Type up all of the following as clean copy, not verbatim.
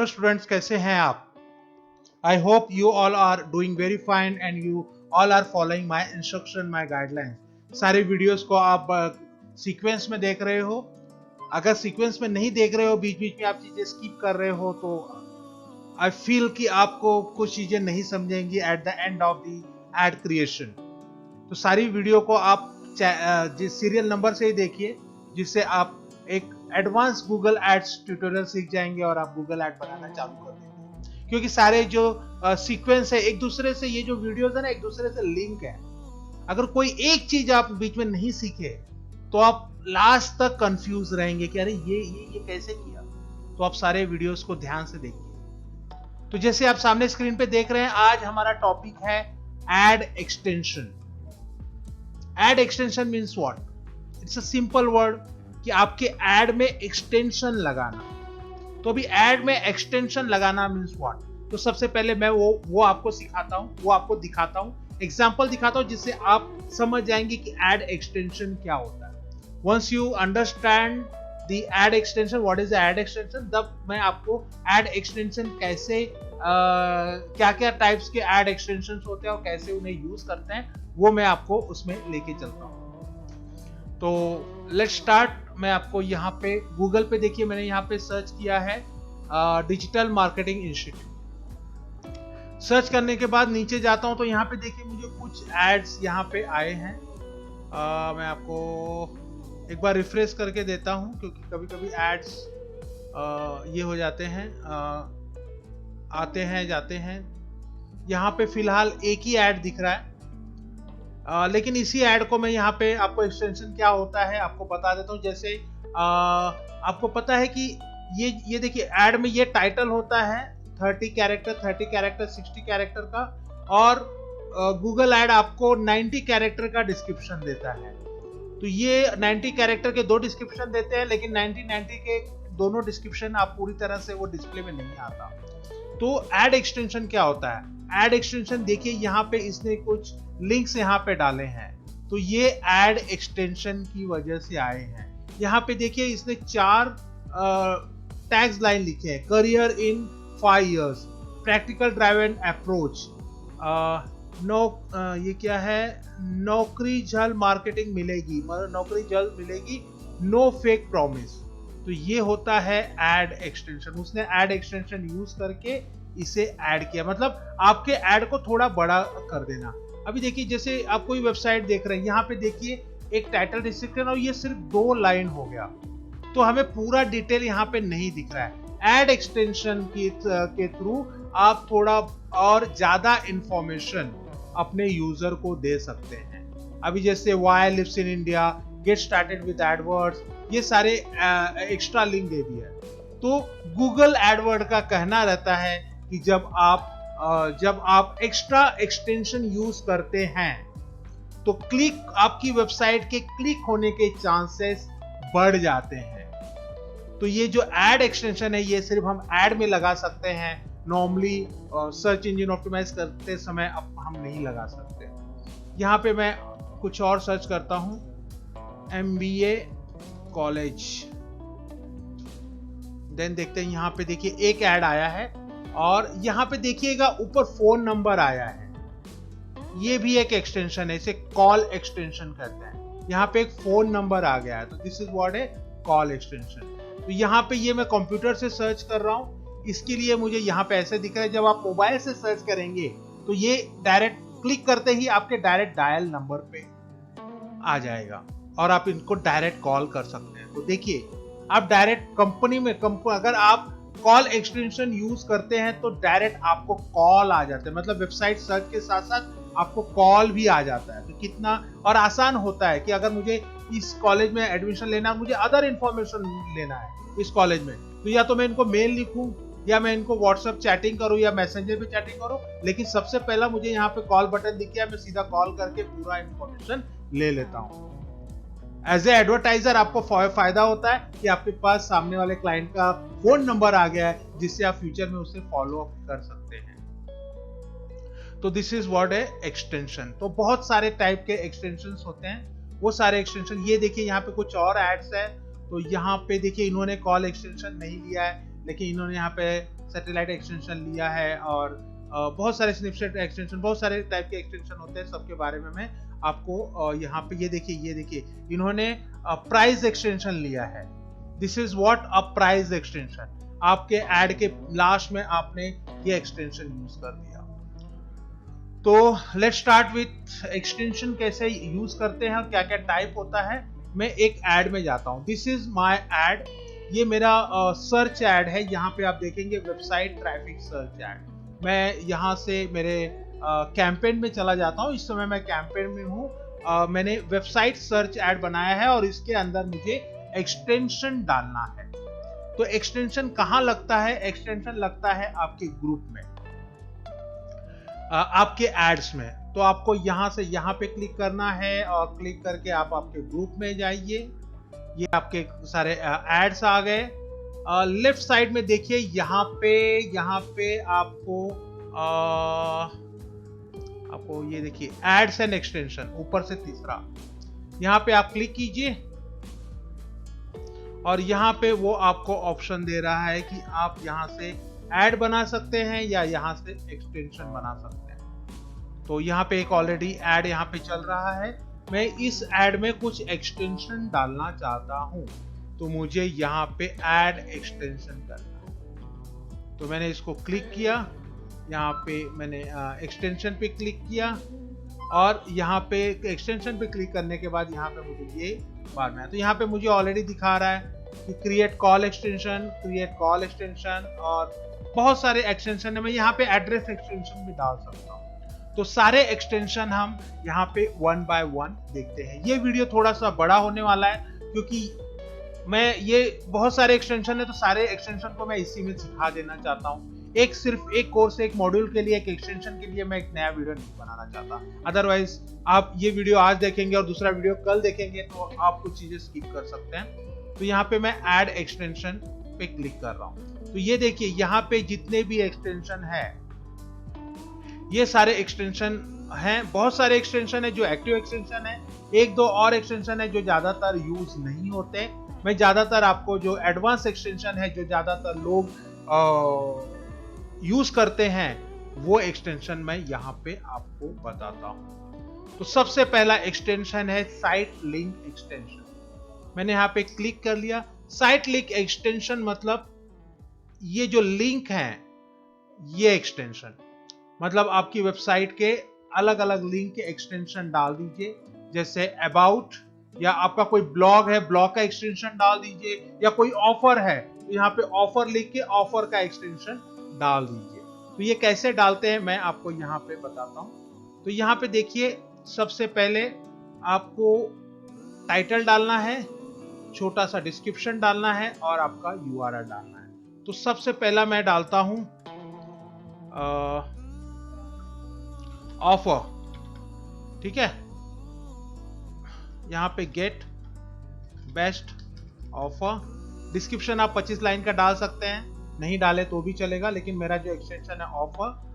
Students, कैसे हैं आप? I hope you all are doing very fine and you all are following my instruction, my guidelines. सारे videos को आप sequence में देख रहे हो। अगर सीक्वेंस में नहीं देख रहे हो, बीच बीच में आप चीजें स्किप कर रहे हो, तो आई फील कि आपको कुछ चीजें नहीं समझेंगी at the end of the ad creation. तो सारी वीडियो को आप जिस सीरियल नंबर से ही देखिए, जिससे आप एक एडवांस गूगल एड्स ट्यूटोरियल सीख जाएंगे और आप गूगल एड बनाना चालू कर देंगे। क्योंकि सारे जो सीक्वेंस है एक दूसरे से, ये जो वीडियोस है ना, एक दूसरे से लिंक है। अगर कोई एक चीज आप बीच में नहीं सीखे तो आप लास्ट तक कंफ्यूज रहेंगे कि अरे ये कैसे किया। तो आप सारे वीडियोस को ध्यान से देखिए। तो जैसे आप सामने स्क्रीन पे देख रहे हैं, आज हमारा टॉपिक है ad extension. Ad extension means what? It's a simple word कि आपके एड में एक्सटेंशन लगाना। तो अभी एड में एक्सटेंशन लगाना मीन्स व्हाट? तो सबसे पहले मैं वो आपको सिखाता हूं, वो आपको दिखाता हूं, एग्जांपल दिखाता हूं, जिससे आप समझ जाएंगे कि एड एक्सटेंशन क्या होता है। Once you understand the ad extension, what is the ad extension, तब मैं आपको एड एक्सटेंशन कैसे क्या क्या टाइप्स के एड एक्सटेंशन होते हैं और कैसे उन्हें यूज करते हैं, वो मैं आपको उसमें लेके चलता हूं। तो लेट्स स्टार्ट। मैं आपको यहाँ पे गूगल पे देखिए, मैंने यहाँ पे सर्च किया है डिजिटल मार्केटिंग इंस्टीट्यूट। सर्च करने के बाद नीचे जाता हूँ तो यहाँ पे देखिए मुझे कुछ एड्स यहाँ पे आए हैं। मैं आपको एक बार रिफ्रेश करके देता हूँ, क्योंकि कभी कभी एड्स ये हो जाते हैं, आते हैं जाते हैं। यहाँ पे फिलहाल एक ही ऐड दिख रहा है, लेकिन इसी ऐड को मैं यहाँ पे आपको एक्सटेंशन क्या होता है आपको बता देता हूँ। जैसे आपको पता है कि ये देखिए ऐड में ये टाइटल होता है 30 कैरेक्टर 60 कैरेक्टर का, और गूगल ऐड आपको 90 कैरेक्टर का डिस्क्रिप्शन देता है। तो ये 90 कैरेक्टर के दो डिस्क्रिप्शन देते हैं, लेकिन 90 के दोनों डिस्क्रिप्शन आप पूरी तरह से वो डिस्प्ले में नहीं आता। तो एड एक्सटेंशन क्या होता है? एड एक्सटेंशन देखिए यहाँ पे इसने कुछ लिंक्स यहाँ पे डाले हैं, तो ये एड एक्सटेंशन की वजह से आए हैं। यहाँ पे देखिए इसने 4 टैग्स लाइन लिखे हैं। Career in 5 years, practical driven approach, ये क्या है, नौकरी जल्द मार्केटिंग मिलेगी, मतलब नौकरी जल्द मिलेगी, नो फेक प्रॉमिस। तो ये होता है एड एक्सटेंशन। उसने एड एक्सटेंशन यूज करके इसे ऐड किया, मतलब आपके ऐड को थोड़ा बड़ा कर देना। अभी देखिए जैसे आप कोई वेबसाइट देख रहे हैं, यहाँ पे देखिए एक टाइटल डिस्क्रिप्शन और ये सिर्फ 2 लाइन हो गया, तो हमें पूरा डिटेल यहाँ पे नहीं दिख रहा है। एड एक्सटेंशन के थ्रू आप थोड़ा और ज्यादा इंफॉर्मेशन अपने यूजर को दे सकते हैं। अभी जैसे Y lives in India, get started with AdWords, ये सारे एक्स्ट्रा लिंक दे दिया है। तो गूगल एडवर्ड का कहना रहता है कि जब आप एक्स्ट्रा एक्सटेंशन यूज करते हैं तो आपकी वेबसाइट के क्लिक होने के चांसेस बढ़ जाते हैं। तो ये जो एड एक्सटेंशन है, ये सिर्फ हम एड में लगा सकते हैं, नॉर्मली सर्च इंजन ऑप्टिमाइज करते समय अब हम नहीं लगा सकते। यहाँ पे मैं कुछ और सर्च करता हूँ, MBA कॉलेज, देन देखते हैं। यहाँ पे देखिए एक ऐड आया है, और यहाँ पे देखिएगा ऊपर फोन नंबर आया है, ये भी एक एक्सटेंशन है, इसे कॉल एक्सटेंशन कहते हैं। यहाँ पे एक फोन नंबर आ गया है, तो दिस इज व्हाट है, कॉल एक्सटेंशन। तो यहाँ पे ये मैं कंप्यूटर से सर्च कर रहा हूँ, इसके लिए मुझे यहाँ पे ऐसे दिख रहा है। जब आप मोबाइल से सर्च करेंगे तो ये डायरेक्ट क्लिक करते ही आपके डायरेक्ट डायल नंबर पे आ जाएगा और आप इनको डायरेक्ट कॉल कर सकते हैं। तो देखिए आप डायरेक्ट कंपनी में अगर आप कॉल एक्सटेंशन यूज करते हैं तो डायरेक्ट आपको कॉल आ जाता है, मतलब वेबसाइट सर्च के साथ साथ आपको कॉल भी आ जाता है। तो कितना और आसान होता है कि अगर मुझे इस कॉलेज में एडमिशन लेना, मुझे अदर इंफॉर्मेशन लेना है इस कॉलेज में, तो या तो मैं इनको मेल लिखूं, या मैं इनको व्हाट्सएप चैटिंग करूं, या मैसेंजर पे चैटिंग करूं, लेकिन सबसे पहला मुझे यहाँ पे कॉल बटन दिख गया, मैं सीधा कॉल करके पूरा इंफॉर्मेशन ले लेता हूँ। एज ए एडवर्टाइजर आपको फायदा होता है कि आपके पास सामने वाले क्लाइंट का फोन नंबर आ गया है, जिससे आप फ्यूचर में उससे फॉलो अप कर सकते हैं। तो दिस इज व्हाट है एक्सटेंशन। तो बहुत सारे टाइप के एक्सटेंशंस होते हैं, वो सारे एक्सटेंशन, ये देखिए यहाँ पे कुछ और एड्स है। तो यहाँ पे देखिए इन्होंने कॉल एक्सटेंशन नहीं लिया है, लेकिन इन्होंने यहाँ पे सैटेलाइट एक्सटेंशन लिया है और बहुत सारे स्नैपचैट एक्सटेंशन, बहुत सारे टाइप के एक्सटेंशन होते हैं, सबके बारे में मैं आपको यहाँ पे ये देखिए इन्होंने प्राइस एक्सटेंशन लिया है। This is what a price extension. आपके एड के लास्ट में आपने ये एक्सटेंशन यूज कर दिया। तो लेट्स स्टार्ट विथ एक्सटेंशन कैसे यूज करते हैं और क्या क्या टाइप होता है। मैं एक एड में जाता हूं। दिस इज माय एड, ये मेरा सर्च एड है। यहाँ पे आप देखेंगे वेबसाइट ट्रैफिक सर्च एड। मैं यहाँ से मेरे कैंपेन में चला जाता हूँ। इस समय मैं कैंपेन में हूँ। मैंने वेबसाइट सर्च एड बनाया है और इसके अंदर मुझे एक्सटेंशन डालना है। तो एक्सटेंशन कहाँ लगता है? एक्सटेंशन लगता है आपके ग्रुप में, आपके एड्स में। तो आपको यहाँ से यहाँ पे क्लिक करना है और क्लिक करके आप आपके ग्रुप में जाइए। ये आपके सारे एड्स आ गए। लेफ्ट साइड में देखिए, यहाँ पे आपको ये देखिए एड्स एंड एक्सटेंशन, ऊपर से तीसरा, यहाँ पे आप क्लिक कीजिए और यहाँ पे वो आपको ऑप्शन दे रहा है कि आप यहाँ से ऐड बना सकते हैं या यहाँ से एक्सटेंशन बना सकते हैं। तो यहाँ पे एक ऑलरेडी ऐड यहाँ पे चल रहा है। मैं इस ऐड में कुछ एक्सटेंशन डालना चाहता हूँ, तो मुझे यहाँ पे ऐड एक्सटेंशन करना है। तो मैंने इसको क्लिक किया, यहाँ पे मैंने एक्सटेंशन पे क्लिक किया और यहाँ पे एक्सटेंशन पे क्लिक करने के बाद यहाँ पे मुझे ये बार में, तो यहाँ पे मुझे ऑलरेडी दिखा रहा है कि क्रिएट कॉल एक्सटेंशन और बहुत सारे एक्सटेंशन है। मैं यहाँ पे एड्रेस एक्सटेंशन भी डाल सकता हूँ। तो सारे एक्सटेंशन हम यहाँ पे वन बाय वन देखते हैं। ये वीडियो थोड़ा सा बड़ा होने वाला है क्योंकि मैं ये बहुत सारे एक्सटेंशन है, तो सारे एक्सटेंशन को मैं इसी में सिखा देना चाहता हूँ। सिर्फ एक कोर्स, एक मॉड्यूल के लिए, एक एक्सटेंशन के लिए मैं एक नया वीडियो नहीं बनाना चाहता। अदरवाइज आप ये वीडियो आज देखेंगे और दूसरा वीडियो कल देखेंगे तो आप कुछ चीजें स्किप कर सकते हैं। तो यहाँ पे मैं ऐड एक्सटेंशन पे क्लिक कर रहा हूँ। तो ये देखिए यहाँ पे जितने भी एक्सटेंशन है, ये सारे एक्सटेंशन हैं। बहुत सारे एक्सटेंशन है जो एक्टिव एक्सटेंशन है, एक दो और एक्सटेंशन है जो ज्यादातर यूज नहीं होते। मैं ज्यादातर आपको जो एडवांस एक्सटेंशन है, जो ज्यादातर लोग यूज करते हैं, वो एक्सटेंशन मैं यहाँ पे आपको बताता हूँ। तो सबसे पहला एक्सटेंशन है साइट लिंक एक्सटेंशन। मैंने यहाँ पे क्लिक कर लिया। साइट लिंक एक्सटेंशन मतलब ये जो लिंक है, ये एक्सटेंशन मतलब आपकी वेबसाइट के अलग अलग लिंक के एक्सटेंशन डाल दीजिए। जैसे अबाउट, या आपका कोई ब्लॉग है, ब्लॉग का एक्सटेंशन डाल दीजिए, या कोई ऑफर है तो यहाँ पे ऑफर लिख के ऑफर का एक्सटेंशन डाल दीजिए। तो ये कैसे डालते हैं मैं आपको यहाँ पे बताता हूँ। तो यहाँ पे देखिए, सबसे पहले आपको टाइटल डालना है, छोटा सा डिस्क्रिप्शन डालना है और आपका URL डालना है। तो सबसे पहला मैं डालता हूं ऑफर, ठीक है। यहाँ पे गेट बेस्ट ऑफर। डिस्क्रिप्शन आप 25 लाइन का डाल सकते हैं, नहीं डाले तो भी चलेगा, लेकिन मेरा जो एक्सटेंशन है ऑफर।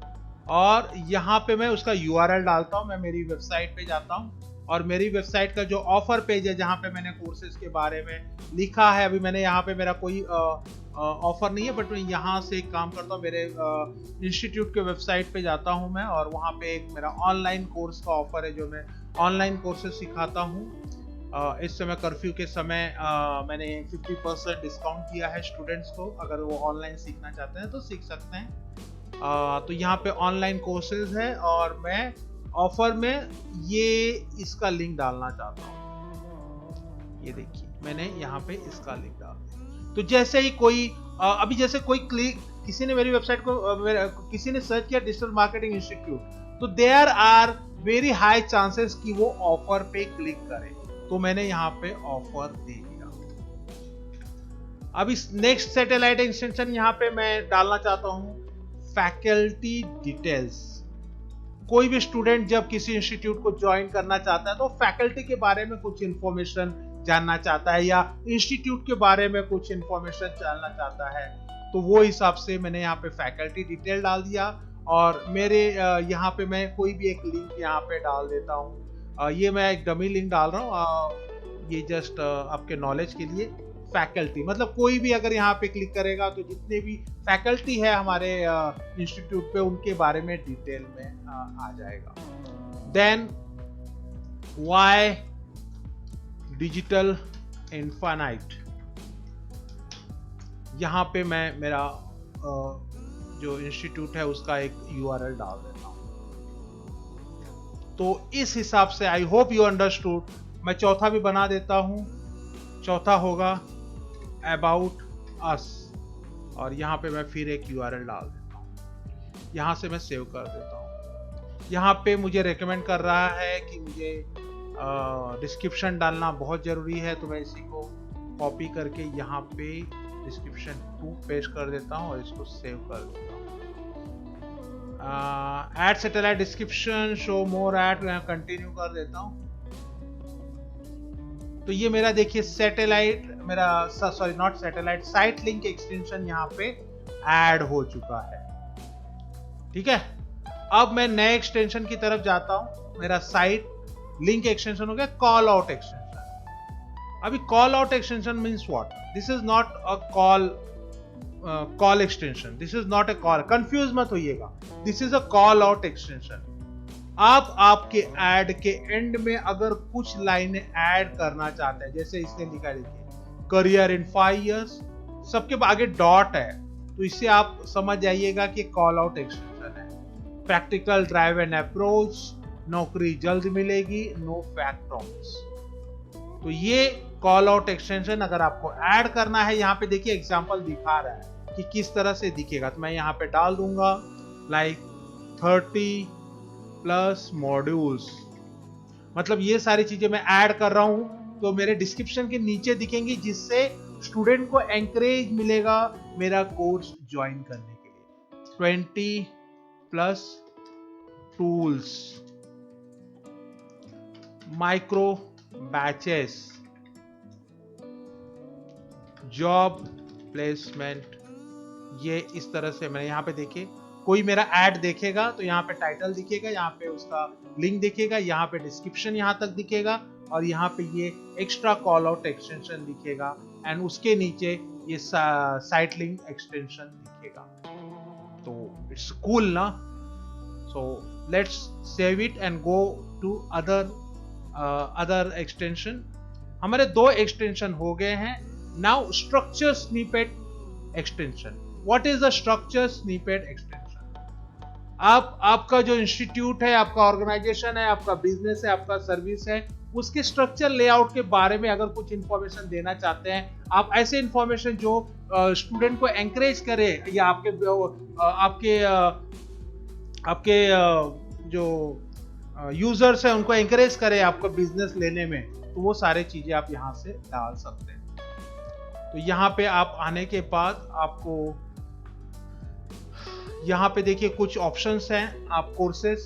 और यहाँ पे मैं उसका URL डालता हूँ। मैं मेरी वेबसाइट पे जाता हूँ और मेरी वेबसाइट का जो ऑफर पेज है, जहाँ पे मैंने कोर्सेज के बारे में लिखा है, अभी मैंने यहाँ पे मेरा कोई ऑफर नहीं है, बट मैं यहाँ से एक काम करता हूँ, मेरे इंस्टीट्यूट के वेबसाइट पे जाता हूँ मैं, और वहाँ पे एक मेरा ऑनलाइन कोर्स का ऑफर है, जो मैं ऑनलाइन कोर्सेज सिखाता हूँ। इस समय कर्फ्यू के समय मैंने 50% डिस्काउंट किया है स्टूडेंट्स को। अगर वो ऑनलाइन सीखना चाहते हैं तो सीख सकते हैं। तो यहाँ पे ऑनलाइन कोर्सेज है और मैं ऑफर में ये इसका लिंक डालना चाहता हूँ। ये देखिए, मैंने यहाँ पे इसका लिंक डाल दिया। तो जैसे ही कोई अभी जैसे कोई किसी ने मेरी वेबसाइट को किसी ने सर्च किया डिजिटल मार्केटिंग इंस्टीट्यूट, तो there are very high chances कि वो ऑफर पे क्लिक करे। तो मैंने यहाँ पे ऑफर दे दिया। अब इस नेक्स्ट सैटेलाइट एक्सटेंशन यहाँ पे मैं डालना चाहता हूँ फैकल्टी डिटेल्स। कोई भी स्टूडेंट जब किसी इंस्टीट्यूट को ज्वाइन करना चाहता है तो फैकल्टी के बारे में कुछ इंफॉर्मेशन जानना चाहता है, या इंस्टीट्यूट के बारे में कुछ इंफॉर्मेशन जानना चाहता है, तो वो हिसाब से मैंने यहाँ पे फैकल्टी डिटेल डाल दिया। और मेरे यहाँ पे मैं कोई भी एक लिंक यहाँ पे डाल देता हूँ। ये मैं एक डमी लिंक डाल रहा हूँ, ये जस्ट आपके नॉलेज के लिए। फैकल्टी, मतलब कोई भी अगर यहाँ पे क्लिक करेगा तो जितने भी फैकल्टी है हमारे इंस्टीट्यूट पे उनके बारे में डिटेल में आ जाएगा। देन वाई डिजिटल इनफाइनाइट, यहाँ पे मैं मेरा जो इंस्टीट्यूट है उसका एक URL डाल देता हूँ। तो इस हिसाब से आई होप यू अंडरस्टूड। मैं चौथा भी बना देता हूँ। चौथा होगा अबाउट अस, और यहाँ पे मैं फिर एक URL डाल देता हूँ। यहाँ से मैं सेव कर देता हूँ। यहाँ पे मुझे रेकमेंड कर रहा है कि मुझे डिस्क्रिप्शन डालना बहुत ज़रूरी है, तो मैं इसी को कॉपी करके यहाँ पे डिस्क्रिप्शन 2 पेस्ट कर देता हूँ और इसको सेव कर देता हूँ। Add satellite description, show more add, continue कर देता हूँ। तो ये मेरा देखिए सैटेलाइट, मेरा sorry not satellite, site link extension यहाँ पे ऐड हो चुका है। ठीक है, अब मैं नए एक्सटेंशन की तरफ जाता हूँ। मेरा साइट लिंक एक्सटेंशन हो गया कॉल आउट एक्सटेंशन। अभी call out extension means what? This is not a call extension, this is not a call, confuse मत होइएगा। This is a call out extension. आप आपके ऐड के एंड में अगर कुछ लाइनें ऐड करना चाहते हैं, जैसे इसने लिखा है देखिए करियर इन 5 years, सबके आगे डॉट है, तो इससे आप समझ जाइएगा कि कॉल आउट एक्सटेंशन है। प्रैक्टिकल ड्राइव एंड अप्रोच, नौकरी जल्द मिलेगी, नो फैक्टर्स। तो ये कॉल आउट एक्सटेंशन अगर आपको ऐड करना है, यहाँ पे देखिए एग्जांपल दिखा रहा है कि किस तरह से दिखेगा। तो मैं यहाँ पे डाल दूंगा लाइक 30+ मॉड्यूल्स, मतलब ये सारी चीजें मैं ऐड कर रहा हूं तो मेरे डिस्क्रिप्शन के नीचे दिखेंगी, जिससे स्टूडेंट को एंकरेज मिलेगा मेरा कोर्स ज्वाइन करने के लिए। 20+ tools, micro batches, job placement, ये इस तरह से मैं यहाँ पे देखिए कोई मेरा ऐड देखेगा तो यहाँ पे टाइटल दिखेगा, यहाँ पे उसका लिंक दिखेगा, यहाँ पे डिस्क्रिप्शन यहाँ तक दिखेगा, और यहाँ पे ये एक्स्ट्रा कॉल आउट एक्सटेंशन दिखेगा, एंड उसके नीचे ये साइट लिंक एक्सटेंशन दिखेगा। तो इट्स कूल ना। So let's save it and go to other extension. हमारे 2 एक्सटेंशन हो गए हैं। Now structure snippet extension. What is the structure snippet extension? आपका जो इंस्टीट्यूट है, आपका ऑर्गेनाइजेशन है, आपका बिजनेस है, आपका सर्विस है, उसके स्ट्रक्चर लेआउट के बारे में अगर कुछ इंफॉर्मेशन देना चाहते हैं, आप ऐसे इंफॉर्मेशन जो स्टूडेंट को एंकरेज करे, या आपके जो यूजर्स हैं उनको एंकरेज करे आपका बिजनेस लेने में, तो वो सारे चीजें आप यहाँ से डाल सकते हैं। तो यहाँ पे आप आने के बाद आपको यहाँ पे देखिए कुछ ऑप्शंस हैं। आप courses,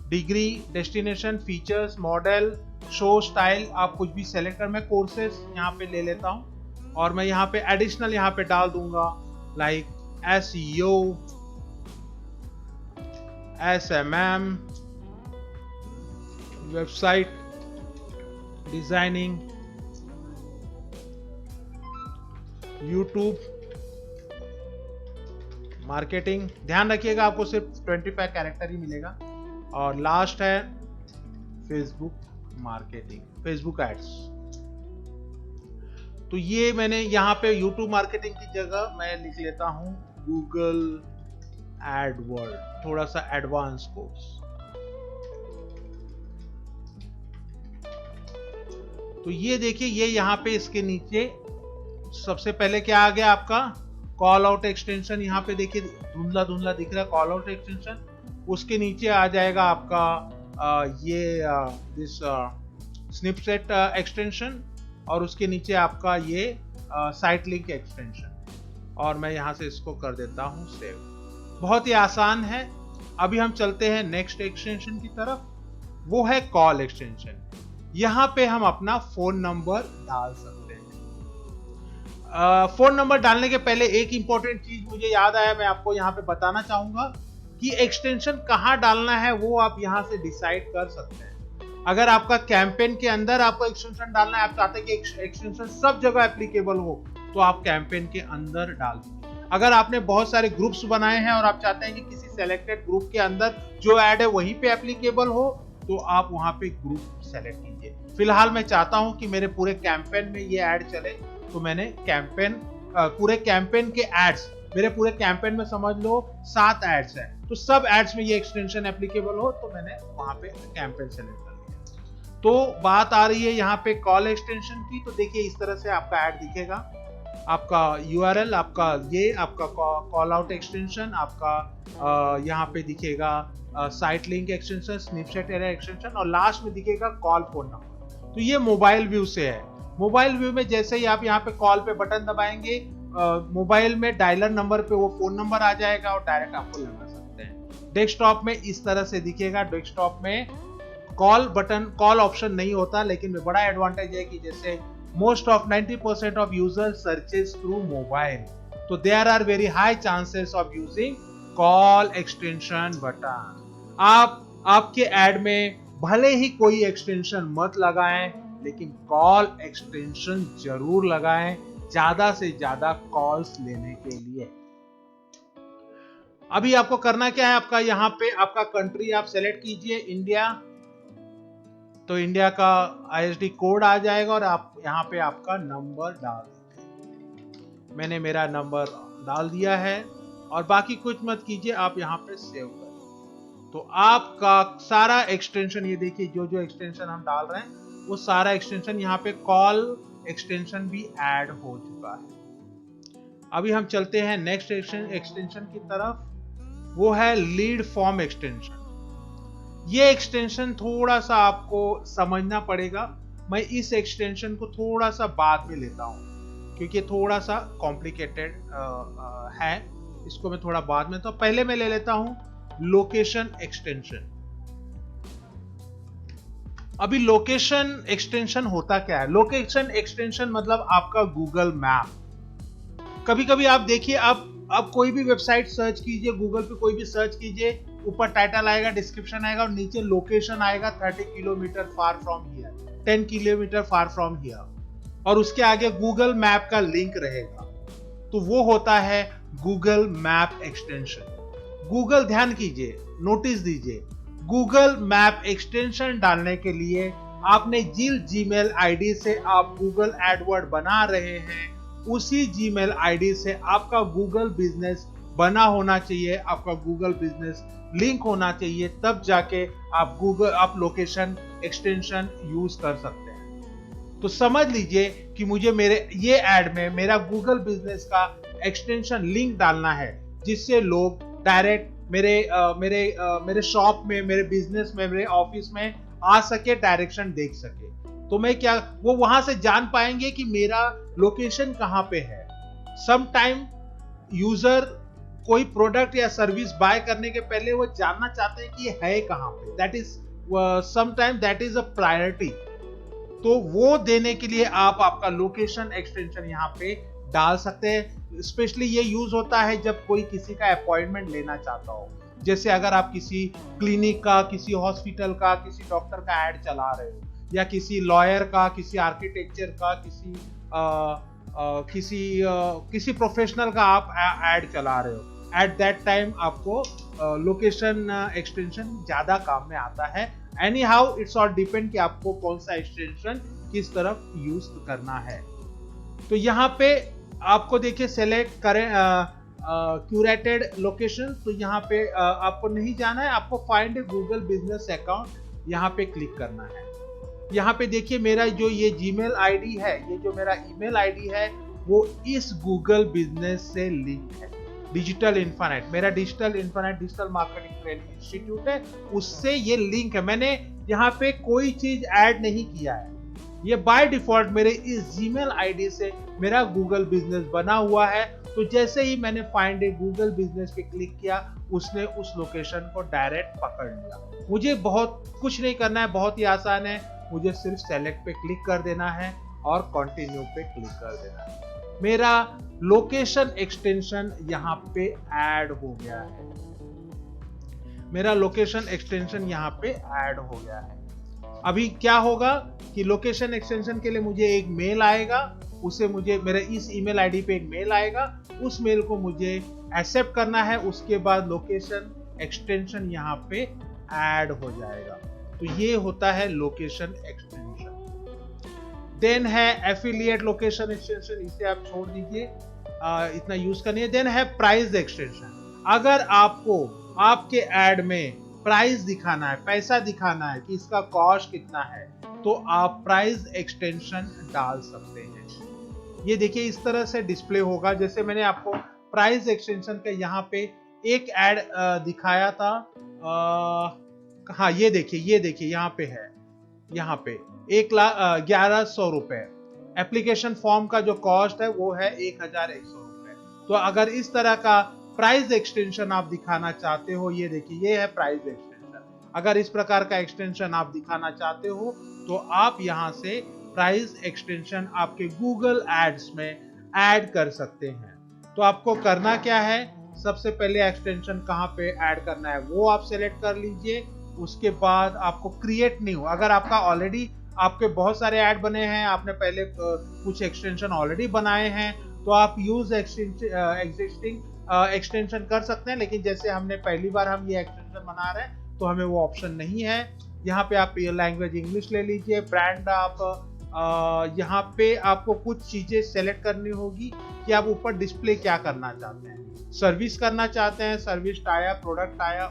degree, destination, features, model, show style, आप कुछ भी सेलेक्ट कर। मैं कोर्सेस यहाँ पे ले लेता हूँ और मैं यहाँ पे एडिशनल यहाँ पे डाल दूंगा like SEO, SMM, website designing, YouTube marketing. ध्यान रखिएगा आपको सिर्फ 25 कैरेक्टर ही मिलेगा। और लास्ट है फेसबुक मार्केटिंग, फेसबुक एड्स। तो ये मैंने यहाँ पे यूट्यूब मार्केटिंग की जगह मैं लिख लेता हूँ गूगल एडवर्ड, थोड़ा सा एडवांस कोर्स। तो ये देखिए, ये यहाँ पे इसके नीचे सबसे पहले क्या आ गया आपका कॉल आउट एक्सटेंशन। यहाँ पे देखिए धुंधला धुंधला दिख रहा है कॉल आउट एक्सटेंशन। उसके नीचे आ जाएगा आपका दिस स्निपसेट एक्सटेंशन, और उसके नीचे आपका ये साइट लिंक एक्सटेंशन। और मैं यहाँ से इसको कर देता हूँ सेव। बहुत ही आसान है। अभी हम चलते हैं नेक्स्ट एक्सटेंशन की तरफ, वो है कॉल एक्सटेंशन। यहाँ पे हम अपना फोन नंबर डाल सकते हैं। फोन नंबर डालने के पहले एक इंपॉर्टेंट चीज मुझे याद आया, मैं आपको यहाँ पे बताना चाहूंगा कि एक्सटेंशन कहाँ डालना है वो आप यहाँ से डिसाइड कर सकते हैं। अगर आपका कैंपेन के अंदर आपको एक्सटेंशन डालना है, आप चाहते हैं कि एक्सटेंशन सब जगह एप्लीकेबल हो, तो आप कैंपेन के अंदर डाल दीजिए। अगर आपने बहुत सारे ग्रुप्स बनाए हैं और आप चाहते हैं कि किसी सेलेक्टेड ग्रुप के अंदर जो ऐड है वहीं पे एप्लीकेबल हो, तो आप वहां पे ग्रुप सेलेक्ट कीजिए। फिलहाल मैं चाहता हूं कि मेरे पूरे कैंपेन में ये ऐड चले, तो मैंने कैंपेन पूरे कैंपेन के एड्स, मेरे पूरे कैंपेन में समझ लो 7 एड्स हैं, तो सब एड्स में ये एक्सटेंशन एप्लीकेबल हो, तो मैंने वहां पे कैंपेन सेलेक्ट कर लिया। तो बात आ रही है यहाँ पे कॉल एक्सटेंशन की। तो देखिए इस तरह से आपका ऐड दिखेगा, आपका यूआरएल, आपका ये आपका कॉल आउट एक्सटेंशन, आपका यहाँ पे दिखेगा site link extension, Snapchat error extension, और लास्ट में दिखेगा कॉल फोन नंबर। तो ये मोबाइल व्यू से है। मोबाइल व्यू में जैसे ही आप यहाँ पे कॉल पे बटन दबाएंगे, मोबाइल में डायलर नंबर पे वो फोन नंबर आ जाएगा और डायरेक्ट आपको लगा सकते हैं। डेस्कटॉप में इस तरह से दिखेगा। डेस्कटॉप में कॉल बटन, कॉल ऑप्शन नहीं होता, लेकिन बड़ा एडवांटेज है कि जैसे most of 90% of users searches through mobile, तो there are very high chances of using call extension button. आप आपके ऐड में भले ही कोई एक्सटेंशन मत लगाएं, लेकिन कॉल एक्सटेंशन जरूर लगाएं, ज्यादा से ज्यादा कॉल्स लेने के लिए। अभी आपको करना क्या है, आपका यहाँ पे आपका कंट्री आप सेलेक्ट कीजिए, इंडिया। तो इंडिया का आईएसडी कोड आ जाएगा और आप यहाँ पे आपका नंबर डाल दीजिए। मैंने मेरा नंबर डाल दिया है और बाकी कुछ मत कीजिए, आप यहाँ पे सेव करें। तो आपका सारा एक्सटेंशन, ये देखिए जो जो एक्सटेंशन हम डाल रहे हैं वो सारा एक्सटेंशन यहाँ पे कॉल एक्सटेंशन भी ऐड हो चुका है। अभी हम चलते हैं नेक्स्ट एक्सटेंशन की तरफ, वो है लीड फॉर्म एक्सटेंशन। ये एक्सटेंशन थोड़ा सा आपको समझना पड़ेगा। मैं इस एक्सटेंशन को थोड़ा सा बाद में लेता हूं क्योंकि थोड़ा सा कॉम्प्लिकेटेड है, इसको मैं थोड़ा बाद में, तो पहले मैं ले लेता हूं लोकेशन एक्सटेंशन। अभी लोकेशन एक्सटेंशन होता क्या है? लोकेशन एक्सटेंशन मतलब आपका गूगल मैप। कभी कभी आप देखिए, आप कोई भी वेबसाइट सर्च कीजिए, गूगल पे कोई भी सर्च कीजिए, ऊपर टाइटल आएगा, डिस्क्रिप्शन आएगा और नीचे लोकेशन आएगा 30 kilometre far from here, 10 kilometre far from here, और उसके आगे गूगल मैप का लिंक रहेगा। तो वो होता है गूगल मैप एक्सटेंशन। गूगल, ध्यान कीजिए, नोटिस दीजिए, गूगल मैप एक्सटेंशन डालने के लिए आपने जिस जीमेल आईडी से आप गूगल एडवर्ड बना रहे हैं, उसी जीमेल आईडी से आपका गूगल बिजनेस बना होना चाहिए, आपका गूगल बिजनेस लिंक होना चाहिए, तब जाके आप लोकेशन एक्सटेंशन यूज कर सकते हैं। तो समझ लीजिए कि मुझे मेरे ये ऐड में मेरा गूगल बिजनेस का एक्सटेंशन लिंक डालना है, जिससे लोग डायरेक्ट मेरे शॉप में, मेरे बिजनेस में, मेरे ऑफिस में आ सके, डायरेक्शन देख सके। तो मैं क्या, वो वहां से जान पाएंगे कि मेरा लोकेशन कहां पे है। सम टाइम यूजर कोई प्रोडक्ट या सर्विस बाय करने के पहले वो जानना चाहते हैं कि ये है कहां पे। That is sometime that is a priority. तो वो देने के लिए आप आपका लोकेशन एक्सटेंशन यहाँ पे डाल सकते हैं। स्पेशली ये यूज होता है जब कोई किसी का अपॉइंटमेंट लेना चाहता हो, जैसे अगर आप किसी क्लिनिक का, किसी हॉस्पिटल का, किसी डॉक्टर का ऐड चला रहे हो, या किसी लॉयर का, किसी आर्किटेक्चर का, किसी प्रोफेशनल का आप ऐड चला रहे हो, एट दैट टाइम आपको लोकेशन एक्सटेंशन ज्यादा काम में आता है। Any how it's all depend कि आपको कौन सा एक्सटेंशन किस तरफ यूज करना है। तो यहाँ पे आपको देखिए सेलेक्ट करें क्यूरेटेड लोकेशन। तो यहाँ पे आपको नहीं जाना है, आपको फाइंड ए गूगल बिजनेस अकाउंट यहाँ पे क्लिक करना है। यहाँ पे देखिए मेरा जो ये जीमेल आईडी है, ये जो मेरा ईमेल आईडी है, वो इस गूगल बिजनेस से लिंक है। डिजिटल इन्फिनिट, मेरा digital infinite digital marketing training institute है, उससे ये लिंक है। मैंने यहाँ पे कोई चीज ऐड नहीं किया है, ये बाय डिफॉल्ट मेरे इस जीमेल आईडी से मेरा गूगल बिजनेस बना हुआ है। तो जैसे ही मैंने फाइंड ए गूगल बिजनेस पे क्लिक किया, उसने उस लोकेशन को डायरेक्ट पकड़ लिया। मुझे बहुत कुछ नहीं करना है, बहुत ही आसान है, मुझे सिर्फ सेलेक्ट पे क्लिक कर देना है और कंटिन्यू पे क्लिक कर देना है। मेरा लोकेशन एक्सटेंशन यहाँ पे ऐड हो गया है, मेरा लोकेशन एक्सटेंशन यहाँ पे ऐड हो गया है। अभी क्या होगा कि लोकेशन एक्सटेंशन के लिए मुझे एक मेल आएगा, उसे मुझे मेरे इस ईमेल आईडी पे एक मेल आएगा, उस मेल को मुझे एक्सेप्ट करना है, उसके बाद लोकेशन एक्सटेंशन यहाँ पे ऐड हो जाएगा। तो ये होता है लोकेशन एक्सटेंशन। देन है एफिलिएट लोकेशन एक्सटेंशन, इसे आप छोड़ दीजिए, इतना यूज करनी है। देन है प्राइस एक्सटेंशन। अगर आपको आपके ऐड में प्राइस दिखाना है, पैसा दिखाना है कि इसका कॉस्ट कितना है, तो आप प्राइस एक्सटेंशन डाल सकते हैं। ये देखिए इस तरह से डिस्प्ले होगा। जैसे मैंने आपको प्राइस एक्सटेंशन का यहाँ पे एक ऐड दिखाया था, हाँ ये देखिए यहाँ पे है, यहाँ पे 1,11,100 रुपए। एप्लीकेशन फॉर्म का जो कॉस्ट है वो है 1,100 रुपए। तो अगर इस तरह का प्राइस एक्सटेंशन आप दिखाना चाहते हो, ये देखिए ये है प्राइस एक्सटेंशन। अगर इस प्रकार का एक्सटेंशन आप दिखाना चाहते हो तो आप यहाँ से प्राइस एक्सटेंशन आपके गूगल एड्स में ऐड कर सकते हैं। तो आपको करना क्या है, सबसे पहले एक्सटेंशन कहाँ पे ऐड करना है वो आप सेलेक्ट कर लीजिए। उसके बाद आपको क्रिएट न्यू, अगर आपका ऑलरेडी आपके बहुत सारे ऐड बने हैं, आपने पहले कुछ एक्सटेंशन ऑलरेडी बनाए हैं, तो आप यूज एग्जिस्टिंग एक्सटेंशन कर सकते हैं। लेकिन जैसे हमने पहली बार हम ये एक्सटेंशन बना रहे हैं तो हमें वो ऑप्शन नहीं है। यहाँ पे आप लैंग्वेज इंग्लिश ले लीजिए, ब्रांड आप यहाँ पे आपको कुछ चीजें सेलेक्ट करनी होगी कि आप ऊपर डिस्प्ले क्या करना चाहते हैं। सर्विस करना चाहते हैं, service type, product type,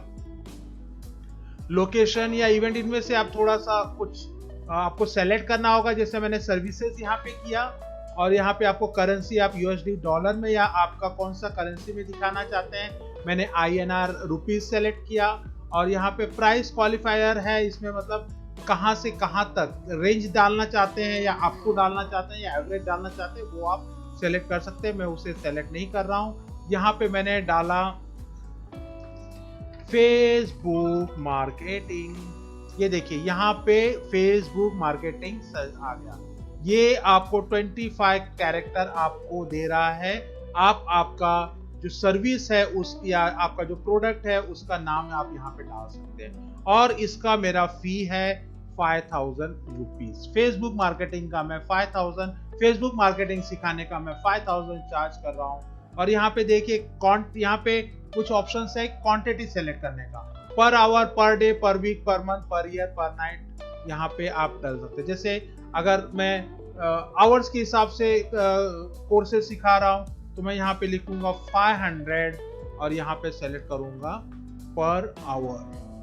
location या इवेंट, इनमें से आप थोड़ा सा कुछ आपको सेलेक्ट करना होगा। जैसे मैंने सर्विसेज यहाँ पे किया, और यहाँ पे आपको करेंसी आप यूएसडी डॉलर में या आपका कौन सा करेंसी में दिखाना चाहते हैं, मैंने INR रुपीज सेलेक्ट किया। और यहाँ पे प्राइस क्वालिफायर है, इसमें मतलब कहाँ से कहाँ तक रेंज डालना चाहते हैं, या आपको डालना चाहते हैं, या एवरेज डालना चाहते हैं, वो आप सेलेक्ट कर सकते हैं। मैं उसे सेलेक्ट नहीं कर रहा हूँ। यहाँ पे मैंने डाला फेसबुक मार्केटिंग, ये देखिए यहाँ पे फेसबुक मार्केटिंग आ गया। ये आपको 25 कैरेक्टर आपको दे रहा है। आप आपका जो सर्विस है उस या आपका जो प्रोडक्ट है उसका नाम आप यहाँ पे डाल सकते हैं। और इसका मेरा फी है 5,000 रुपीज। फेसबुक मार्केटिंग का मैं 5,000, फेसबुक मार्केटिंग सिखाने का मैं 5,000 चार्ज कर रहा हूँ। और यहाँ पे देखिए यहाँ पे कुछ ऑप्शंस है क्वांटिटी सेलेक्ट करने का, पर आवर, पर डे, पर week, per month, per year, पर नाइट, यहाँ पे आप डाल सकते हैं। जैसे अगर मैं आवर्स के हिसाब से कोर्सेज सिखा रहा हूँ तो मैं यहाँ पे लिखूंगा 500 और यहाँ पे सेलेक्ट करूंगा पर आवर।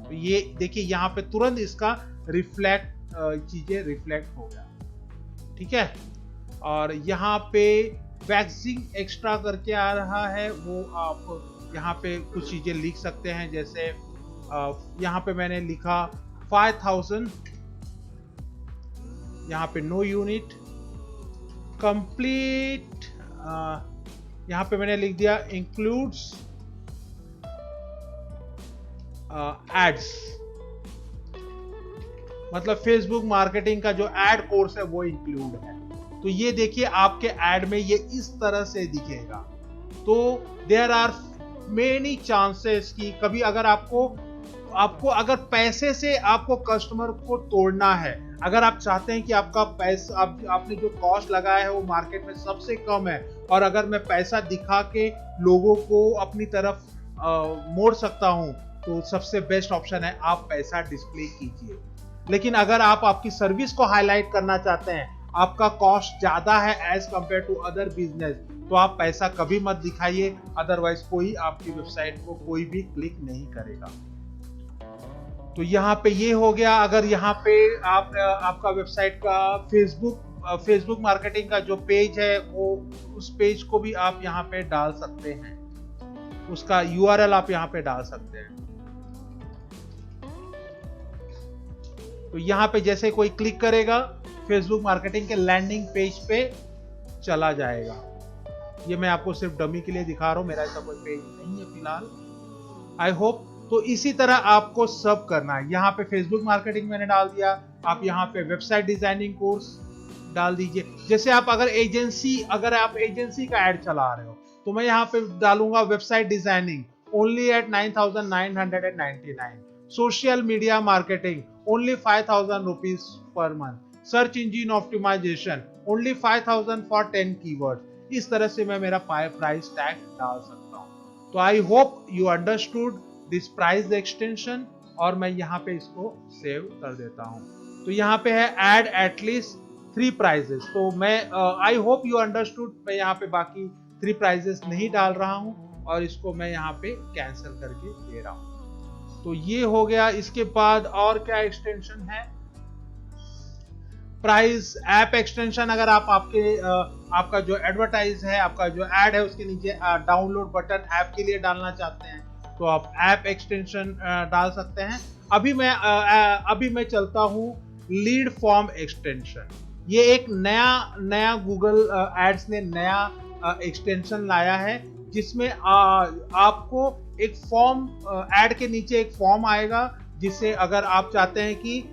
तो ये देखिए यहाँ पे तुरंत इसका रिफ्लेक्ट चीजें रिफ्लेक्ट हो गया, ठीक है। और यहाँ पे वैक्सिंग एक्स्ट्रा करके आ रहा है, वो आप यहाँ पे कुछ चीजें लिख सकते हैं। जैसे यहाँ पे मैंने लिखा 5,000, यहाँ पे नो यूनिट कंप्लीट, यहाँ पे मैंने लिख दिया इंक्लूड्स एड्स, मतलब फेसबुक मार्केटिंग का जो एड कोर्स है वो इंक्लूड है। तो ये देखिए आपके एड में ये इस तरह से दिखेगा। तो देयर आर मेनी चांसेस कि कभी अगर आपको अगर पैसे से आपको कस्टमर को तोड़ना है, अगर आप चाहते हैं कि आपका पैसा आपने जो कॉस्ट लगाया है वो मार्केट में सबसे कम है, और अगर मैं पैसा दिखा के लोगों को अपनी तरफ मोड़ सकता हूं, तो सबसे बेस्ट ऑप्शन है आप पैसा डिस्प्ले कीजिए। लेकिन अगर आप आपकी सर्विस को हाईलाइट करना चाहते हैं, आपका कॉस्ट ज्यादा है as compare to other business, तो आप पैसा कभी मत दिखाइए, अदरवाइज कोई आपकी वेबसाइट को कोई भी क्लिक नहीं करेगा। तो यहाँ पे ये हो गया। अगर यहाँ पे आप आपका वेबसाइट का फेसबुक मार्केटिंग का जो पेज है वो उस पेज को भी आप यहाँ पे डाल सकते हैं, उसका URL आप यहाँ पे डाल सकते हैं। तो यहाँ पे जैसे कोई क्लिक करेगा फेसबुक मार्केटिंग के लैंडिंग पेज पे चला जाएगा। ये मैं आपको सिर्फ डमी के लिए दिखा रहा हूँ, मेरा ऐसा कोई पेज नहीं है फिलहाल। आई होप तो इसी तरह आपको सब करना है। यहाँ पे फेसबुक मार्केटिंग मैंने डाल दिया, आप यहाँ पे वेबसाइट डिजाइनिंग कोर्स डाल दीजिए। जैसे आप अगर आप एजेंसी का ऐड चला रहे हो तो मैं यहाँ पे डालूंगा website designing only at 9,999। social media marketing only 5,000 rupees per month, search engine optimization only 5,000 for 10 keywords। इस तरह से मैं मेरा प्राइस टैग डाल सकता हूं। तो आई hope you understood this price extension, और मैं यहाँ पे इसको सेव कर देता हूं। तो यहाँ पे है एड एटलीस्ट 3 प्राइजेस। तो मैं आई होप यू अंडरस्टूड, मैं यहाँ पे बाकी 3 प्राइजेस नहीं डाल रहा हूं और इसको मैं यहाँ पे कैंसिल करके दे रहा हूं। तो ये हो गया। इसके बाद और क्या एक्सटेंशन है? Price app extension. अगर आप आपका जो एडवर्टाइज है, आपका जो एड है, उसके नीचे डाउनलोड बटन ऐप के लिए डालना चाहते हैं तो आप ऐप एक्सटेंशन डाल सकते हैं। अभी मैं चलता हूं लीड फॉर्म एक्सटेंशन। ये एक नया गूगल एड्स ने नया एक्सटेंशन लाया है, जिसमें आपको एक फॉर्म, एड के नीचे एक फॉर्म आएगा, जिससे अगर आप चाहते हैं कि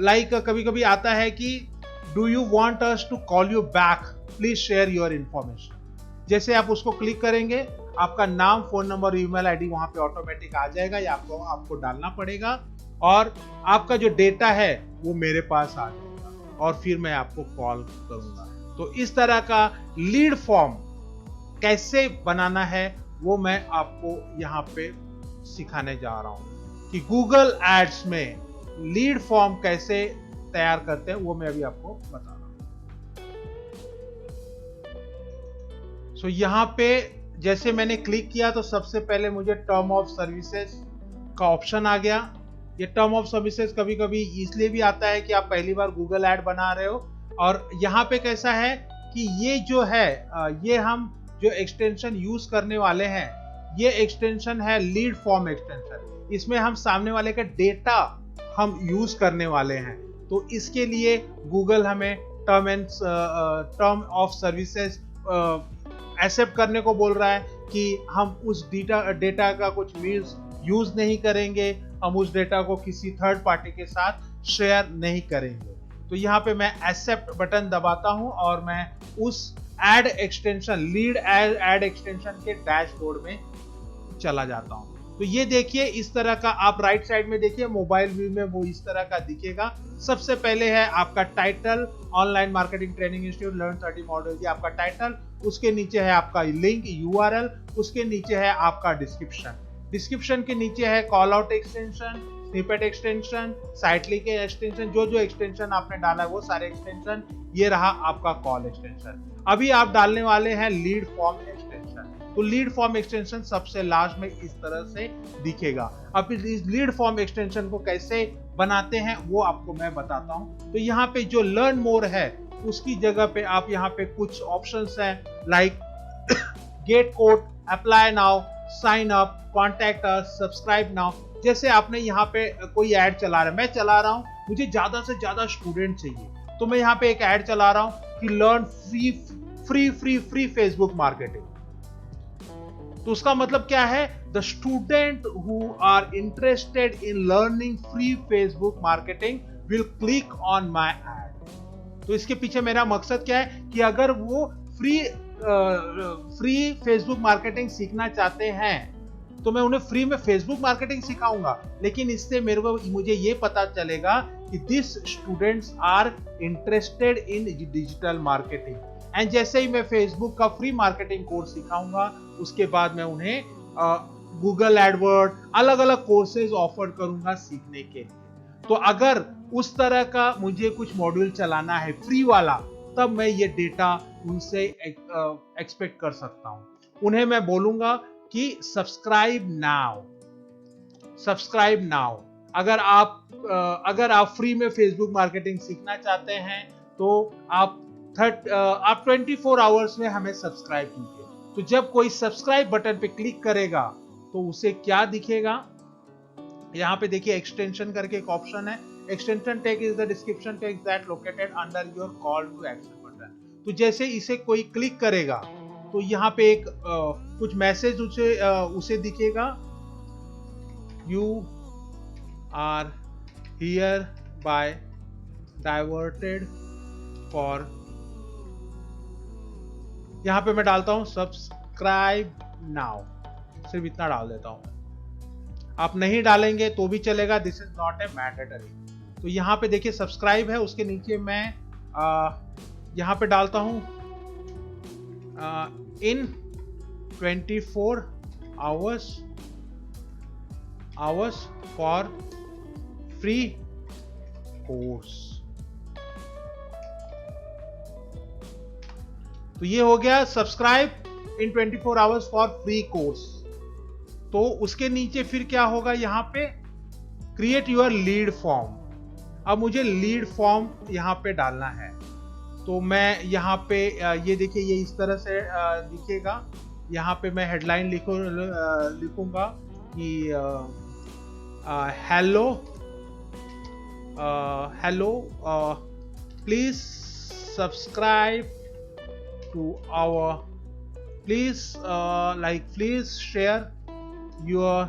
लाइक कभी कभी आता है कि do you want us to call you back, please share your information. जैसे आप उसको क्लिक करेंगे, आपका नाम, फोन नंबर, ईमेल आईडी वहां पे ऑटोमेटिक आ जाएगा, या आपको डालना पड़ेगा, और आपका जो डेटा है वो मेरे पास आ जाएगा और फिर मैं आपको कॉल करूंगा। तो इस तरह का लीड फॉर्म कैसे बनाना है वो मैं आपको यहाँ पे सिखाने जा रहा हूं कि गूगल एड्स में लीड फॉर्म कैसे तैयार करते हैं, वो मैं अभी आपको बता रहा हूं। सो यहां पे जैसे मैंने क्लिक किया तो सबसे पहले मुझे टर्म ऑफ सर्विसेज का ऑप्शन आ गया। ये टर्म ऑफ सर्विसेज कभी कभी इसलिए भी आता है कि आप पहली बार गूगल ऐड बना रहे हो, और यहाँ पे कैसा है कि ये जो है ये हम जो एक्सटेंशन यूज करने वाले हैं, ये एक्सटेंशन है लीड फॉर्म एक्सटेंशन। इसमें हम सामने वाले का डेटा हम यूज करने वाले हैं। तो इसके लिए गूगल हमें टर्म ऑफ सर्विसेज एक्सेप्ट करने को बोल रहा है कि हम उस डेटा का कुछ यूज नहीं करेंगे, हम उस डेटा को किसी थर्ड पार्टी के साथ शेयर नहीं करेंगे। तो यहाँ पे मैं एक्सेप्ट बटन दबाता हूं और मैं उस ad extension, lead ad extension के डैशबोर्ड में चला जाता हूं। तो ये देखिए, इस तरह का आप राइट साइड में देखिए, मोबाइल व्यू में वो इस तरह का दिखेगा। सबसे पहले है आपका title, online marketing training institute learn 30 model, ये आपका टाइटल। उसके नीचे है आपका लिंक यूआरएल, उसके नीचे है आपका डिस्क्रिप्शन के नीचे है call out extension, snippet extension, site link extension. जो एक्सटेंशन आपने डाला है वो सारे एक्सटेंशन। ये रहा आपका कॉल एक्सटेंशन। अभी आप डालने वाले हैं लीड फॉर्म एक्सटेंशन। तो लीड फॉर्म एक्सटेंशन सबसे लास्ट में इस तरह से दिखेगा। अब इस लीड फॉर्म एक्सटेंशन को कैसे बनाते हैं वो आपको मैं बताता हूं। तो यहाँ पे जो लर्न मोर है उसकी जगह पे आप यहाँ पे कुछ ऑप्शंस हैं, like get code, apply now, sign up, contact us, subscribe now. जैसे आपने यहाँ पे कोई ऐड चला रहा है, मैं चला रहा हूँ, मुझे ज्यादा से ज्यादा स्टूडेंट चाहिए, तो मैं यहाँ पे एक ऐड चला रहा हूँ कि लर्न फ्री फेसबुक मार्केटिंग। तो उसका मतलब क्या है? The student who are interested in learning free Facebook marketing will click on my ad. तो इसके पीछे मेरा मकसद क्या है कि अगर वो फ्री फेसबुक मार्केटिंग सीखना चाहते हैं तो मैं उन्हें फ्री में फेसबुक मार्केटिंग सिखाऊंगा, लेकिन इससे मुझे ये पता चलेगा कि this students are interested in digital marketing. And जैसे ही मैं फेसबुक का फ्री मार्केटिंग कोर्स सिखाऊंगा, उसके बाद मैं उन्हें गूगल एडवर्ड, अलग अलग कोर्सेज ऑफर करूंगा सीखने के लिए। तो अगर उस तरह का मुझे कुछ मॉड्यूल चलाना है फ्री वाला, तब मैं ये डेटा उनसे एक्सपेक्ट कर सकता हूं। उन्हें मैं बोलूंगा कि सब्सक्राइब नाउ। अगर आप फ्री में फेसबुक मार्केटिंग सीखना चाहते हैं तो आप 24 आवर्स में हमें सब्सक्राइब कीजिए। तो जब कोई सब्सक्राइब बटन पे क्लिक करेगा तो उसे क्या दिखेगा? यहाँ पे देखिए एक्सटेंशन करके एक ऑप्शन है। Extension tag is the description tag that located under your call to action button. तो जैसे इसे कोई क्लिक करेगा तो यहाँ पे एक कुछ मैसेज उसे दिखेगा, you are hereby diverted for, यहाँ पे मैं डालता हूं सब्सक्राइब नाउ, सिर्फ इतना डाल देता हूं। आप नहीं डालेंगे तो भी चलेगा, this is not a mandatory. तो यहाँ पे देखिए सब्सक्राइब है, उसके नीचे मैं यहाँ पे डालता हूँ इन 24 hours फॉर फ्री कोर्स। तो ये हो गया subscribe in 24 hours for free course. तो उसके नीचे फिर क्या होगा, यहाँ पे क्रिएट योर लीड फॉर्म। अब मुझे लीड फॉर्म यहाँ पे डालना है। तो मैं यहाँ पे ये देखिए ये इस तरह से दिखेगा। यहाँ पे मैं हेडलाइन लिखूंगा कि hello please subscribe to our please share your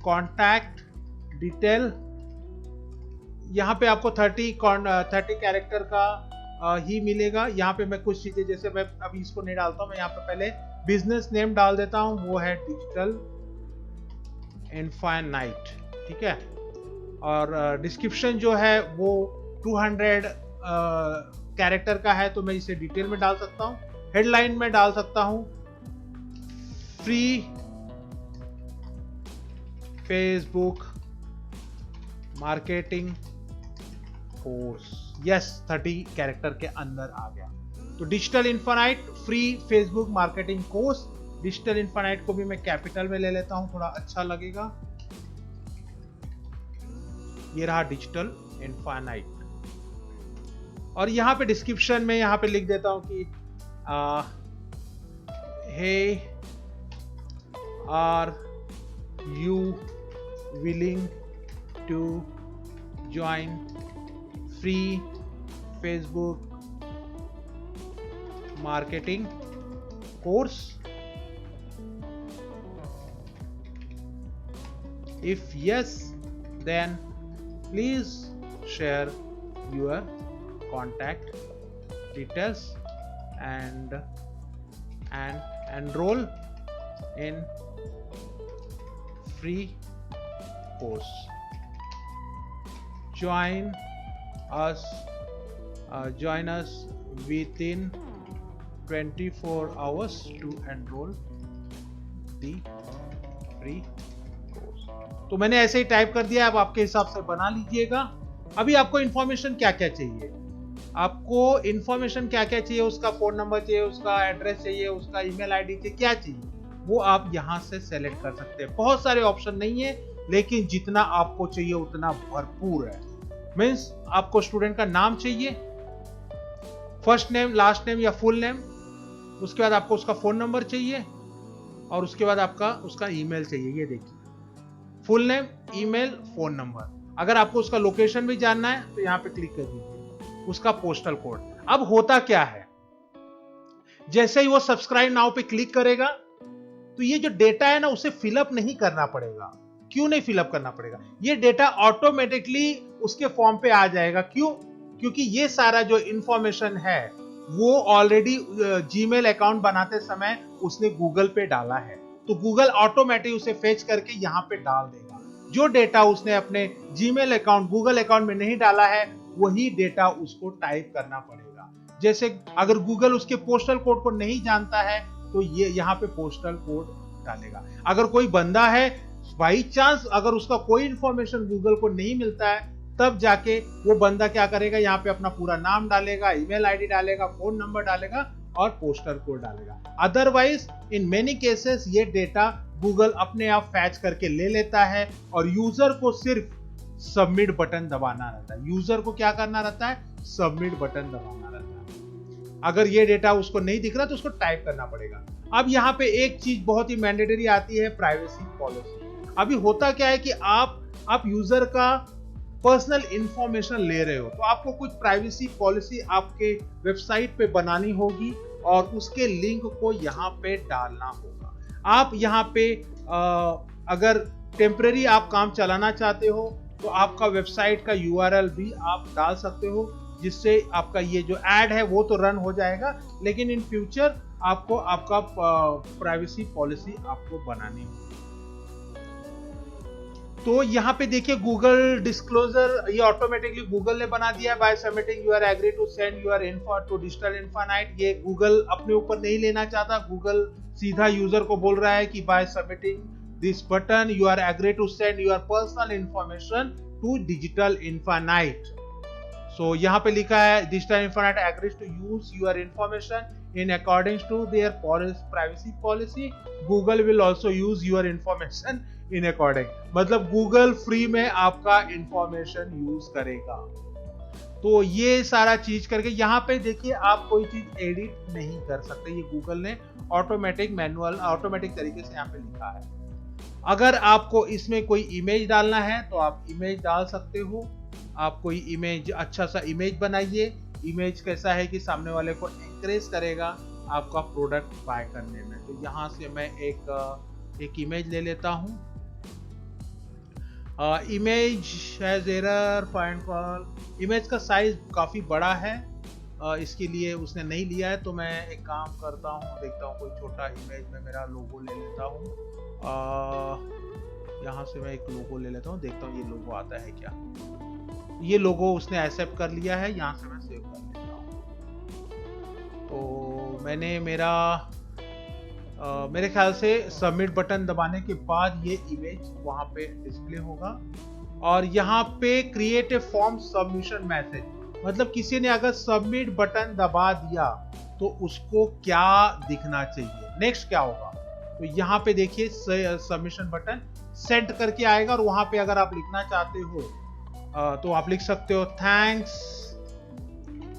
contact detail। यहाँ पे आपको 30 कैरेक्टर का ही मिलेगा। यहाँ पे मैं कुछ चीजें, जैसे मैं अभी इसको नहीं डालता हूँ, मैं यहाँ पे पहले बिजनेस नेम डाल देता हूँ, वो है डिजिटल इनफाइनाइट, ठीक है। और डिस्क्रिप्शन जो है वो 200 कैरेक्टर का है, तो मैं इसे डिटेल में डाल सकता हूं। हेडलाइन में डाल सकता हूं free Facebook marketing course. Yes, 30 character के अंदर आ गया। तो digital infinite free Facebook marketing course. Digital infinite को भी मैं कैपिटल में ले लेता हूं, थोड़ा अच्छा लगेगा। ये रहा डिजिटल इनफाइनाइट। और यहाँ पे डिस्क्रिप्शन में यहाँ पे लिख देता हूँ कि hey are you willing to join free Facebook marketing course? If yes, then please share your contact details and enroll in free course. Join us within 24 hours to enroll the free course। तो मैंने ऐसे ही type कर दिया, अब आपके हिसाब से बना लीजिएगा। अभी आपको इंफॉर्मेशन क्या क्या चाहिए, आपको इंफॉर्मेशन क्या क्या चाहिए, उसका फोन नंबर चाहिए, उसका एड्रेस चाहिए, उसका ईमेल आईडी चाहिए, क्या चाहिए वो आप यहां से सेलेक्ट कर सकते हैं। बहुत सारे ऑप्शन नहीं है, लेकिन जितना आपको चाहिए उतना भरपूर है। मीन्स आपको स्टूडेंट का नाम चाहिए, फर्स्ट नेम, लास्ट नेम या फुल नेम, उसके बाद आपको उसका फोन नंबर चाहिए, और उसके बाद आपका उसका ईमेल चाहिए। ये देखिए, full name, email, phone number. अगर आपको उसका लोकेशन भी जानना है तो यहाँ पे क्लिक कर दीजिए, उसका पोस्टल कोड। अब होता क्या है, जैसे ही वो सब्सक्राइब नाउ पे क्लिक करेगा तो ये जो डेटा है ना उसे फिलअप नहीं करना पड़ेगा। क्यों नहीं फिलअप करना पड़ेगा, ये डेटा ऑटोमेटिकली उसके फॉर्म पे आ जाएगा। क्यों? क्योंकि ये सारा जो इंफॉर्मेशन है वो ऑलरेडी जीमेल अकाउंट बनाते समय उसने गूगल पे डाला है, तो गूगल ऑटोमेटिक उसे फेच करके यहाँ पे डाल देगा। जो डेटा उसने अपने जीमेल अकाउंट, गूगल अकाउंट में नहीं डाला है, वही डेटा उसको टाइप करना पड़ेगा। जैसे अगर गूगल उसके पोस्टल कोड को नहीं जानता है तो ये यहाँ पे पोस्टल कोड डालेगा। अगर कोई बंदा है बाई चांस अगर उसका कोई इंफॉर्मेशन गूगल को नहीं मिलता है, तब जाके वो बंदा क्या करेगा, यहाँ पे अपना पूरा नाम डालेगा, ईमेल आईडी डालेगा, फोन नंबर डालेगा और पोस्टल कोड डालेगा। अदरवाइज इन मेनी केसेस ये डेटा गूगल अपने आप फैच करके ले लेता है और यूजर को सिर्फ सबमिट बटन दबाना रहता है। यूजर को क्या करना रहता है, सबमिट बटन दबाना रहता है। अगर ये डेटा उसको नहीं दिख रहा तो उसको टाइप करना पड़ेगा। अब यहाँ पे एक चीज बहुत ही मैंडेटरी आती है, प्राइवेसी पॉलिसी। अभी होता क्या है कि आप यूजर का पर्सनल इंफॉर्मेशन ले रहे हो, तो आपको कुछ प्राइवेसी पॉलिसी आपके वेबसाइट पे बनानी होगी और उसके लिंक को यहाँ पे डालना होगा। आप यहाँ पे अगर टेम्परेरी आप काम चलाना चाहते हो तो आपका वेबसाइट का यूआरएल भी आप डाल सकते हो, जिससे आपका ये जो एड है वो तो रन हो जाएगा, लेकिन इन फ्यूचर आपको आपका प्राइवेसी पॉलिसी आपको बनानी होगी। तो यहाँ पे देखिए गूगल डिस्क्लोजर ये ऑटोमेटिकली गूगल ने बना दिया है। By submitting you are agree to send your info to digital Infinite, ये गूगल अपने ऊपर नहीं लेना चाहता। गूगल सीधा यूजर को बोल रहा है कि by submitting this button you are agree to send your personal information to digital infinite. So यहाँ पे लिखा है digital infinite agrees to use your information in accordance to their privacy policy. Google will also use your information in according, मतलब Google free में आपका information use करेगा। तो ये सारा चीज करके यहाँ पे देखिए आप कोई चीज एडिट नहीं कर सकते, ये गूगल ने ऑटोमेटिक मैनुअल ऑटोमेटिक तरीके से यहाँ पे लिखा है। अगर आपको इसमें कोई इमेज डालना है तो आप इमेज डाल सकते हो। आप कोई इमेज अच्छा सा इमेज बनाइए। इमेज कैसा है कि सामने वाले को एंकरेज करेगा आपका प्रोडक्ट बाय करने में। तो यहाँ से मैं एक इमेज ले लेता हूँ। Image has error find call. Image का साइज काफी बड़ा है, इसके लिए उसने नहीं लिया है। तो मैं एक काम करता हूँ, देखता हूँ कोई छोटा इमेज में मेरा लोगो ले लेता हूँ। यहाँ से मैं एक लोगो ले लेता हूँ, देखता हूँ ये लोगो आता है क्या। ये लोगो उसने एक्सेप्ट कर लिया है, यहाँ से मैं सेव कर लेता हूँ। तो मैंने मेरे ख्याल से सबमिट बटन दबाने के बाद ये इमेज वहां पे डिस्प्ले होगा। और यहाँ पे create a form submission message, मतलब किसी ने अगर सबमिट बटन दबा दिया तो उसको क्या दिखना चाहिए, नेक्स्ट क्या होगा। तो यहाँ पे देखिए सबमिशन बटन सेंड करके आएगा और वहां पे अगर आप लिखना चाहते हो तो आप लिख सकते हो thanks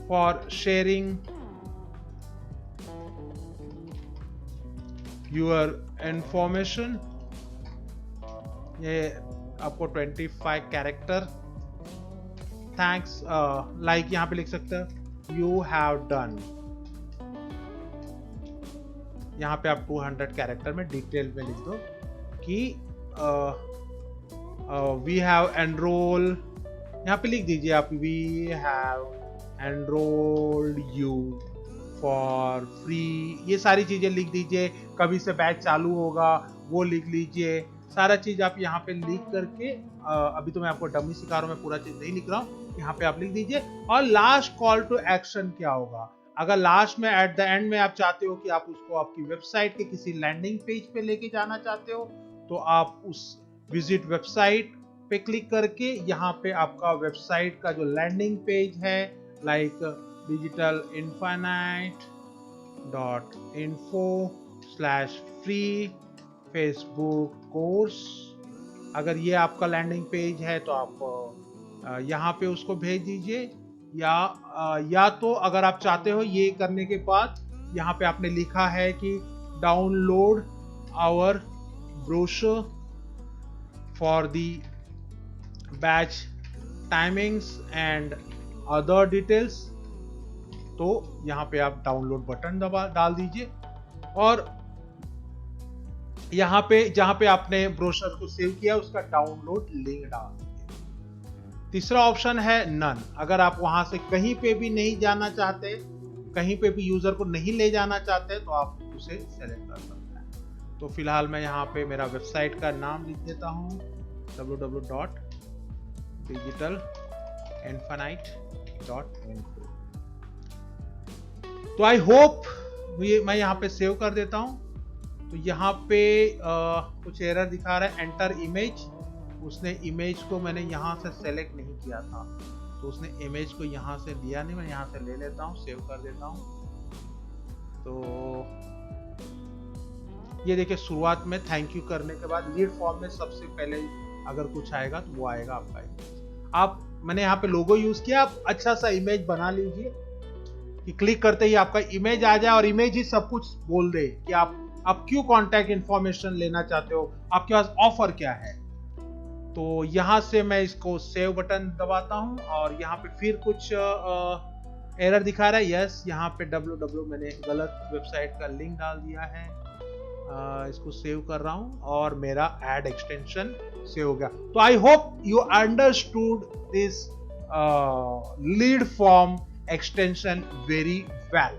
for sharing your information. ये आपको 25 कैरेक्टर थैंक्स लाइक यहाँ पे लिख सकते हो यू हैव डन। यहाँ पे आप 200 कैरेक्टर में डिटेल में लिख दो कि वी हैव एनरोल, यहाँ पे लिख दीजिए आप we have enrolled you for free, ये सारी चीजें लिख दीजिए। कभी से बैच चालू होगा वो लिख लीजिए। सारा चीज आप यहाँ पे लिख करके अभी तो मैं आपको डमी सिखा रहा हूँ, मैं पूरा चीज नहीं लिख रहा हूँ, यहाँ पे आप लिख दीजिए। और लास्ट कॉल टू एक्शन क्या होगा, अगर लास्ट में एट द एंड में आप चाहते हो कि आप उसको आपकी वेबसाइट के किसी लैंडिंग पेज पे लेके जाना चाहते हो तो आप उस विजिट वेबसाइट पे क्लिक करके यहाँ पे आपका वेबसाइट का जो लैंडिंग पेज है लाइक digitalinfinite.info/free फेसबुक कोर्स, अगर ये आपका लैंडिंग पेज है तो आप यहाँ पे उसको भेज दीजिए। या तो अगर आप चाहते हो ये करने के बाद यहाँ पे आपने लिखा है कि download our brochure for the batch timings and other details, तो यहाँ पे आप डाउनलोड बटन डाल दीजिए। और यहाँ पे जहां पे आपने ब्रोशर को सेव किया उसका डाउनलोड लिंक डाल दीजिए। तीसरा ऑप्शन है नन, अगर आप वहां से कहीं पे भी नहीं जाना चाहते, कहीं पे भी यूजर को नहीं ले जाना चाहते तो आप उसे सेलेक्ट कर सकते हैं। तो फिलहाल मैं यहाँ पे मेरा वेबसाइट का नाम लिख देता हूँ www.digitalinfinite.info। तो आई होप मैं यहाँ पे सेव कर देता हूँ। तो यहाँ पे कुछ एरर दिखा रहा है एंटर इमेज, उसने इमेज को मैंने यहाँ से सेलेक्ट नहीं किया था तो उसने इमेज को यहाँ से लिया नहीं, मैं यहाँ से ले लेता हूँ, सेव कर देता हूँ। तो ये देखिए शुरुआत में थैंक यू करने के बाद लीड फॉर्म में सबसे पहले अगर कुछ आएगा तो वो आएगा आपका इमेज। मैंने यहाँ पे लोगो यूज किया, आप अच्छा सा इमेज बना लीजिए कि क्लिक करते ही आपका इमेज आ जाए और इमेज ही सब कुछ बोल दे कि आप क्यों कांटेक्ट इंफॉर्मेशन लेना चाहते हो, आपके पास ऑफर क्या है। तो यहाँ से मैं इसको सेव बटन दबाता हूँ और यहाँ पे फिर कुछ एरर दिखा रहा है। यस, यहाँ पे www मैंने गलत वेबसाइट का लिंक डाल दिया है। इसको सेव कर रहा हूँ और मेरा एड एक्सटेंशन सेव हो गया। तो आई hope you understood this lead form extension very well.